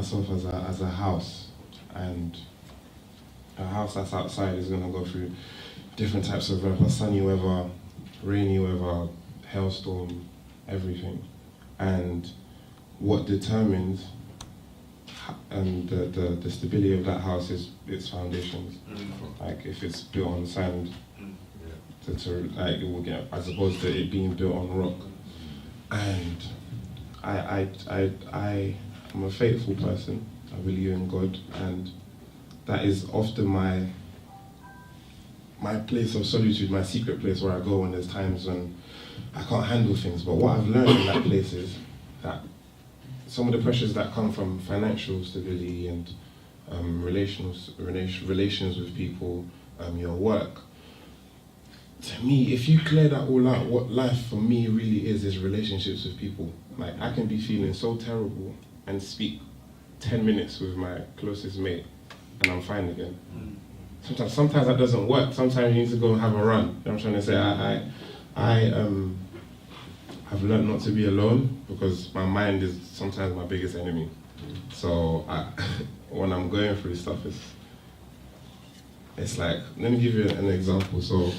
myself as a house, and a house that's outside is gonna go through different types of weather, sunny weather, rainy weather, hailstorm, everything. And what determines the stability of that house is its foundations. Like if it's built on sand, like it will get, as opposed to it being built on rock. And I'm a faithful person. I believe in God, and that is often my place of solitude, my secret place where I go when there's times when I can't handle things. But what I've learned in that place is that some of the pressures that come from financial stability and relations with people, your work, to me, if you clear that all out, what life for me really is relationships with people. Like, I can be feeling so terrible and speak 10 minutes with my closest mate and I'm fine again. Sometimes that doesn't work. Sometimes you need to go and have a run. You know what I'm trying to say? I've learned not to be alone because my mind is sometimes my biggest enemy. So when I'm going through stuff, it's like, let me give you an example. So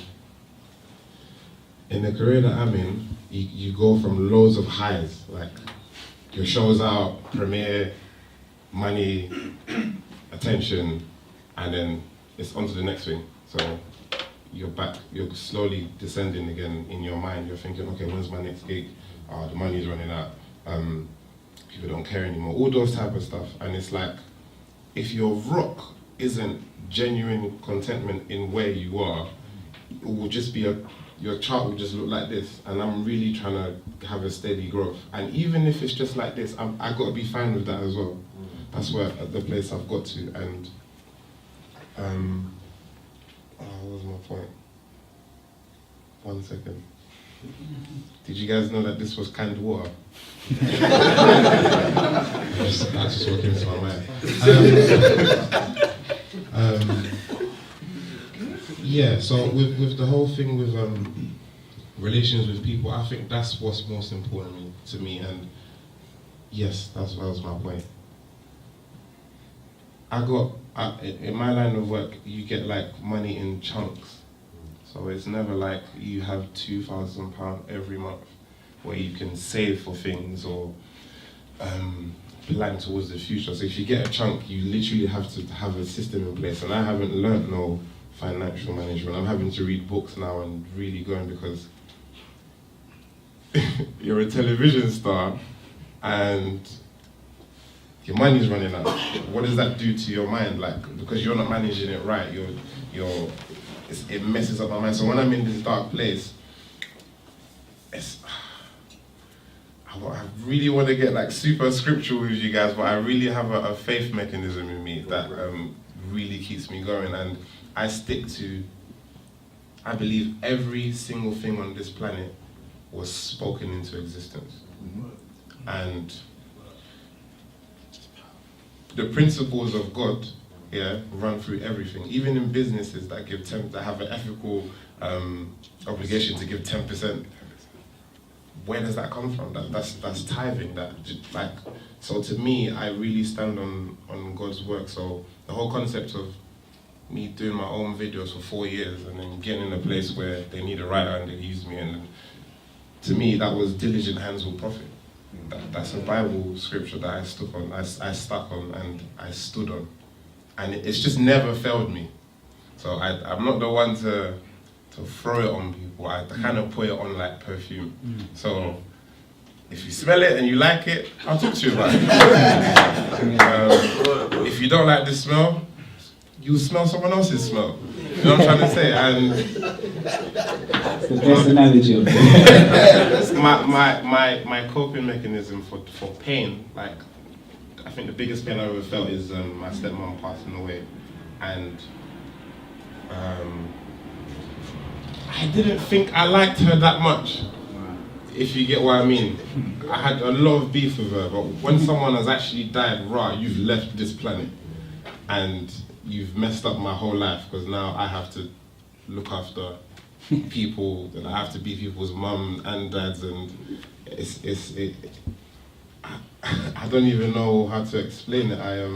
in the career that I'm in, you go from loads of highs, like your show's out, premiere, money, attention, and then it's on to the next thing. So you're back, you're slowly descending again in your mind. You're thinking, okay, when's my next gig? The money's running out. People don't care anymore. All those type of stuff. And it's like, if your rock isn't genuine contentment in where you are, it will just be your chart will just look like this. And I'm really trying to have a steady growth. And even if it's just like this, I got to be fine with that as well. That's where the place I've got to. And what was my point? 1 second. Did you guys know that this was canned water? That's just what came to my mind. Yeah, so with the whole thing with relations with people, I think that's what's most important to me. And yes, that was my point. In my line of work, you get like money in chunks. So it's never like you have £2,000 every month where you can save for things or plan towards the future. So if you get a chunk, you literally have to have a system in place. And I haven't learnt no financial management. I'm having to read books now and really going, because you're a television star and your money's running out. What does that do to your mind? Like, because you're not managing it right, it messes up my mind. So when I'm in this dark place, I really want to get like super scriptural with you guys, but I really have a faith mechanism in me that really keeps me going. And I stick to, I believe every single thing on this planet was spoken into existence. And the principles of God, run through everything. Even in businesses that that have an ethical obligation to give 10%. Where does that come from? That's tithing. So to me, I really stand on God's work. So the whole concept of me doing my own videos for 4 years and then getting in a place where they need a writer and they use me, and to me that was diligent hands will profit. That's a Bible scripture that I stuck on and I stood on. And it's just never failed me. So I'm not the one to throw it on people. I kind of put it on like perfume. So if you smell it and you like it, I'll talk to you about it. If you don't like the smell, you'll smell someone else's smell. You know what I'm trying to say? And it's the best analogy of it. My coping mechanism for pain, like, I think the biggest pain I ever felt is my stepmom passing away. And I didn't think I liked her that much, if you get what I mean. I had a lot of beef with her, but when someone has actually died, you've left this planet and you've messed up my whole life, because now I have to look after people, and I have to be people's mum and dads, and I don't even know how to explain it. I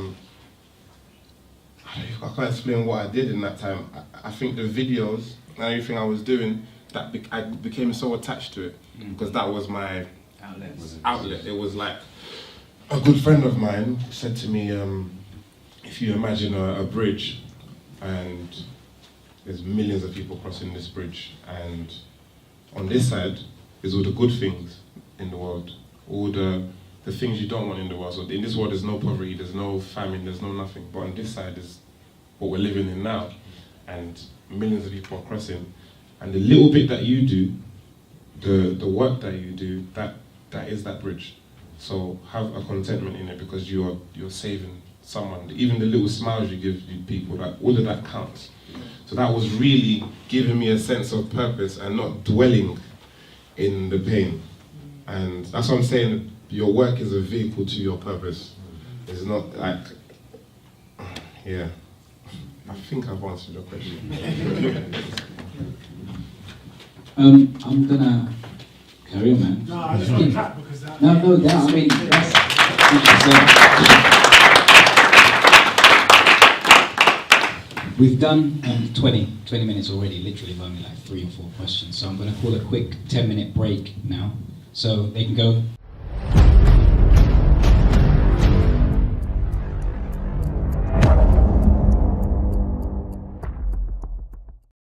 can't explain what I did in that time. I think the videos and everything I was doing, I became so attached to it because that was my outlet. It was like a good friend of mine said to me, if you imagine a bridge and there's millions of people crossing this bridge, and on this side is all the good things in the world, all the things you don't want in the world. So in this world there's no poverty, there's no famine, there's no nothing. But on this side is what we're living in now, and millions of people are crossing. And the little bit that you do, the work that you do, that is that bridge. So have a contentment in it because you're saving someone. Even the little smiles you give people, that all of that counts. So that was really giving me a sense of purpose and not dwelling in the pain. And that's what I'm saying, your work is a vehicle to your purpose. It's not like, yeah. I think I've answered your question. I'm gonna carry on, man. No, I just want to clap because that... No, I mean, that's we've done 20 minutes already, literally only like 3 or 4 questions. So I'm gonna call a quick 10-minute break now. So they can go